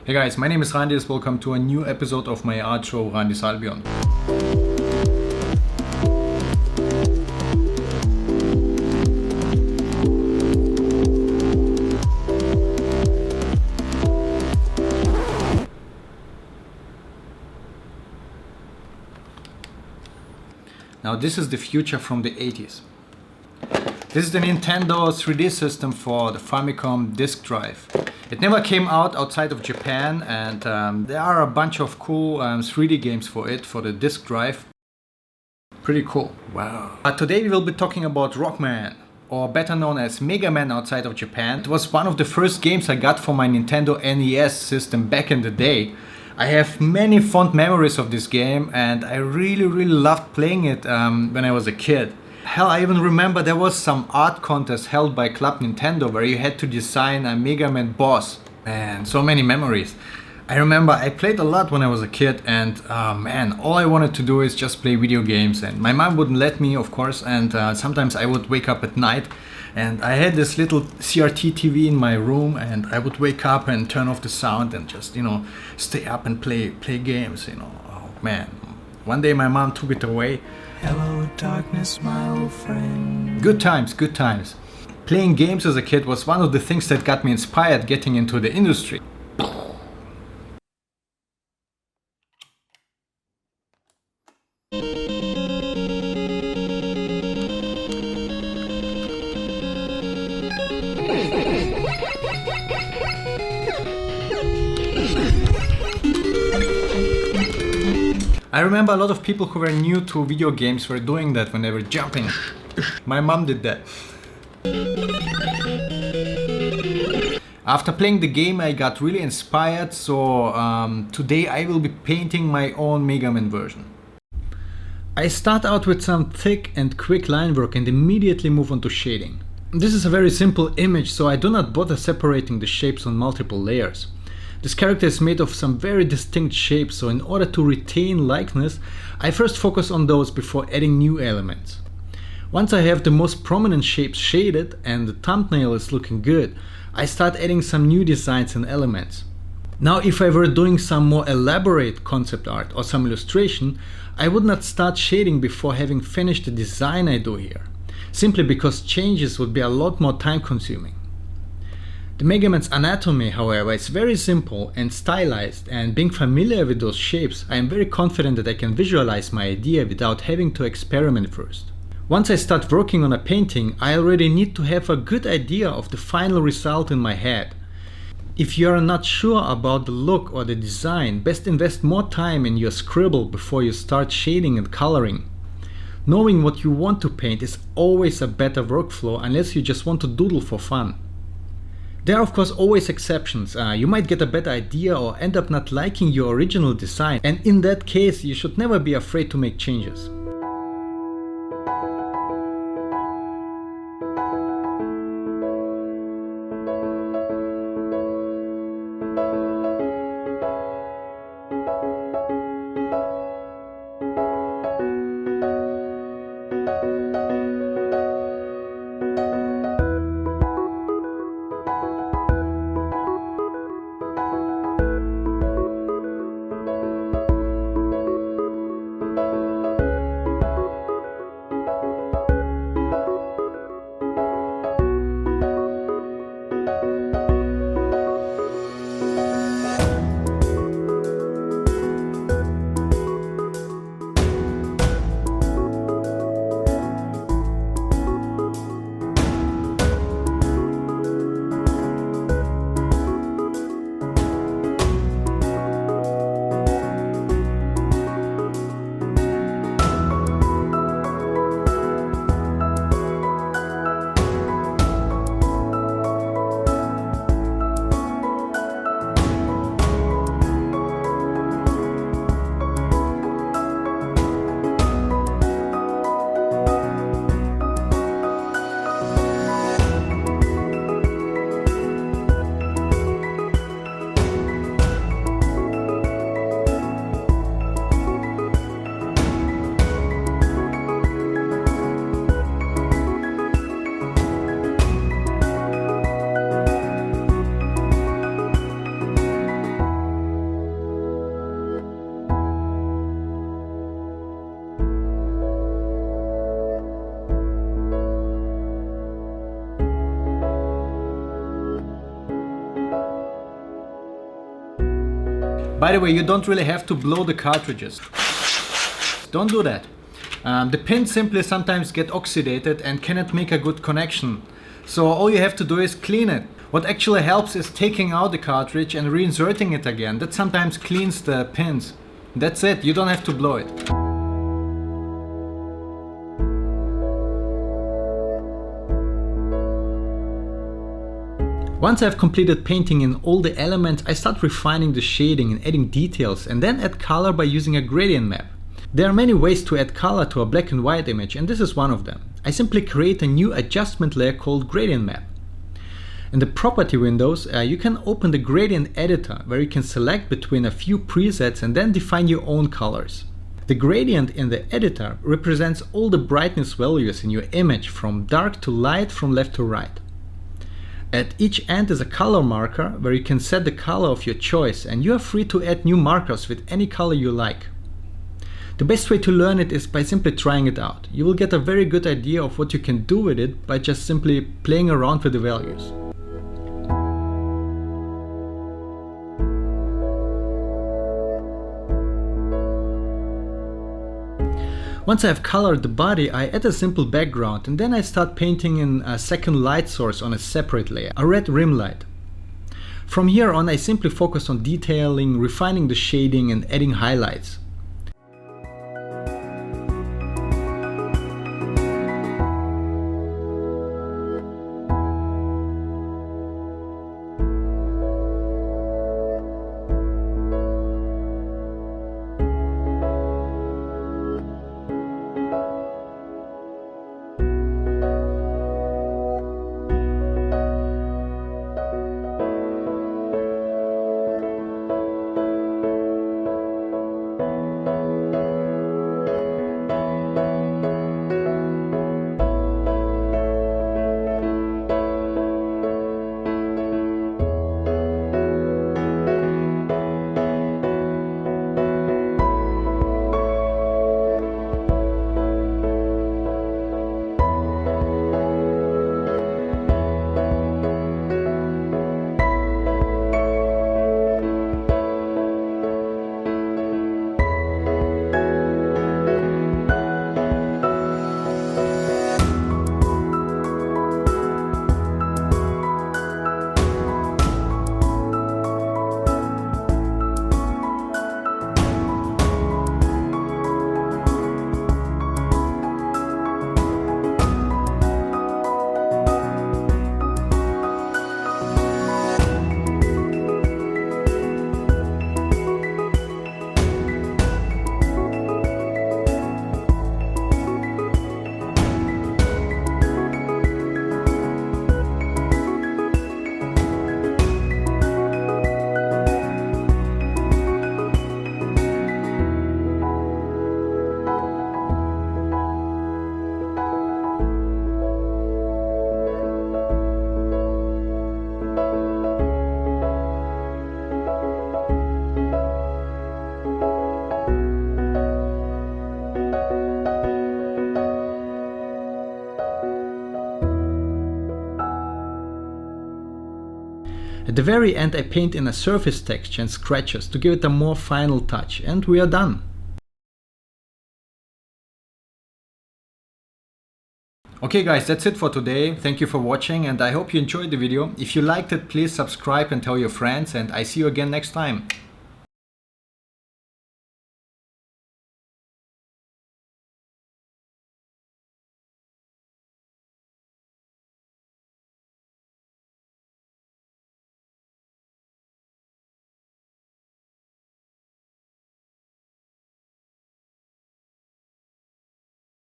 Hey guys, my name is Randis. Welcome to a new episode of my art show Randis Albion. Now this is the future from the 80s. This is the Nintendo 3D system for the Famicom disk drive. It never came out outside of Japan, and there are a bunch of cool 3D games for it, for the disk drive. Pretty cool. Wow. Today we will be talking about Rockman, or better known as Megaman outside of Japan. It was one of the first games I got for my Nintendo NES system back in the day. I have many fond memories of this game, and I really loved playing it when I was a kid. Hell, I even remember there was some art contest held by Club Nintendo where you had to design a Mega Man boss. Man, so many memories. I remember I played a lot when I was a kid, and man, all I wanted to do is just play video games, and my mom wouldn't let me, of course, and sometimes I would wake up at night and I had this little CRT TV in my room, and I would wake up and turn off the sound and just, stay up and play games, Oh man, one day my mom took it away. Hello, darkness, my old friend. Good times, good times. Playing games as a kid was one of the things that got me inspired getting into the industry. I remember a lot of people who were new to video games were doing that when they were jumping. My mom did that. After playing the game, I got really inspired, so today I will be painting my own Mega Man version. I start out with some thick and quick line work and immediately move on to shading. This is a very simple image, so I do not bother separating the shapes on multiple layers. This character is made of some very distinct shapes, so in order to retain likeness, I first focus on those before adding new elements. Once I have the most prominent shapes shaded and the thumbnail is looking good, I start adding some new designs and elements. Now, if I were doing some more elaborate concept art or some illustration, I would not start shading before having finished the design I do here, simply because changes would be a lot more time consuming. The Mega Man's anatomy, however, is very simple and stylized, and being familiar with those shapes, I am very confident that I can visualize my idea without having to experiment first. Once I start working on a painting, I already need to have a good idea of the final result in my head. If you are not sure about the look or the design, best invest more time in your scribble before you start shading and coloring. Knowing what you want to paint is always a better workflow unless you just want to doodle for fun. There are of course always exceptions. You might get a bad idea or end up not liking your original design, and in that case you should never be afraid to make changes. By the way, you don't really have to blow the cartridges. Don't do that. The pins simply sometimes get oxidated and cannot make a good connection. So all you have to do is clean it. What actually helps is taking out the cartridge and reinserting it again. That sometimes cleans the pins. That's it, you don't have to blow it. Once I've completed painting in all the elements, I start refining the shading and adding details, and then add color by using a gradient map. There are many ways to add color to a black and white image, and this is one of them. I simply create a new adjustment layer called gradient map. In the property windows, you can open the gradient editor, where you can select between a few presets and then define your own colors. The gradient in the editor represents all the brightness values in your image, from dark to light, from left to right. At each end is a color marker where you can set the color of your choice, and you are free to add new markers with any color you like. The best way to learn it is by simply trying it out. You will get a very good idea of what you can do with it by just simply playing around with the values. Once I have colored the body, I add a simple background, and then I start painting in a second light source on a separate layer, a red rim light. From here on, I simply focus on detailing, refining the shading, and adding highlights. At the very end, I paint in a surface texture and scratches to give it a more final touch, and we are done. Okay guys, that's it for today. Thank you for watching, and I hope you enjoyed the video. If you liked it, please subscribe and tell your friends, and I see you again next time.